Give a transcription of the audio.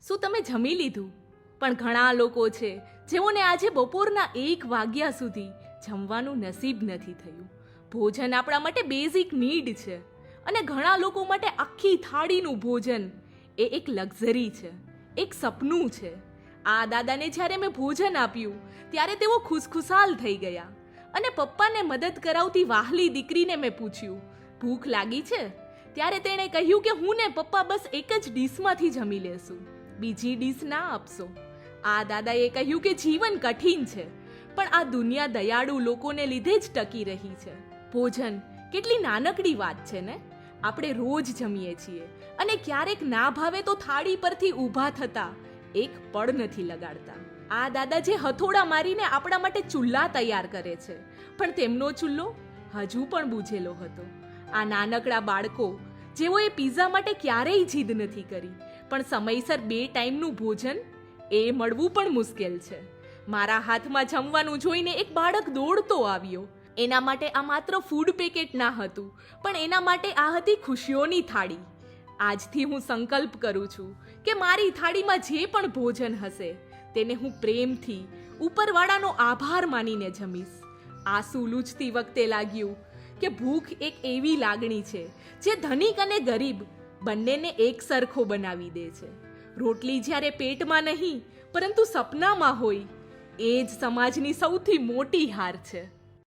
શું તમે જમી લીધું? પણ ઘણા લોકો છે જેઓને આજે બપોરના 1 વાગ્યા સુધી જમવાનું નસીબ નથી થયું. ભોજન આપણા માટે બેઝિક નીડ છે અને ઘણા લોકો માટે આખી થાળીનું ભોજન એ એક લક્ઝરી છે, એક સપનું છે. આ દાદાને જ્યારે મેં ભોજન આપ્યું ત્યારે તેઓ ખુશખુશાલ થઈ ગયા અને પપ્પાને મદદ કરાવતી વહાલી દીકરીને મેં પૂછ્યું, ભૂખ લાગી છે? ત્યારે તેણે કહ્યું કે હું ને પપ્પા બસ એક જ ડીશમાંથી જમી લેશું, બીજી ડીશ ના આપશો. આ દાદાએ કહ્યું કે જીવન કઠિન છે પણ આ દુનિયા દયાળુ લોકોને લીધે જ ટકી રહી છે. ભોજન કેટલી નાનકડી વાત છે ને! આપણે રોજ જમીએ છીએ અને ક્યારેક ના ભાવે તો થાળી પરથી ઊભા થતા એક પળ નથી લગાડતા. આ દાદા જે હથોડા મારીને આપણા માટે ચૂલ્લા તૈયાર કરે છે પણ તેમનો ચૂલ્લો હજુ પણ બુઝેલો હતો. આ નાનકડા બાળકો જેઓએ પિઝા માટે ક્યારેય જીદ નથી કરી પણ સમયસર 2 ટાઈમનું ભોજન એ મળવું પણ મુશ્કેલ છે. મારા હાથમાં જમવાનું જોઈને એક બાળક દોડતો આવ્યો. એના માટે આ માત્ર ફૂડ પેકેટ ના હતું પણ એના માટે આ હતી ખુશીઓની થાળી. આજથી હું સંકલ્પ કરું છું કે મારી થાળીમાં જે પણ ભોજન હશે તેને હું પ્રેમથી ઉપરવાળાનો આભાર માનીને જમીશ. આંસુ લૂછતી વખતે લાગ્યું કે ભૂખ એક એવી લાગણી છે જે ધનિક અને ગરીબ બંનેને એક સરખો બનાવી દે છે. રોટલી જ્યારે પેટમાં નહીં પરંતુ સપનામાં હોય એ જ સમાજની સૌથી મોટી હાર છે.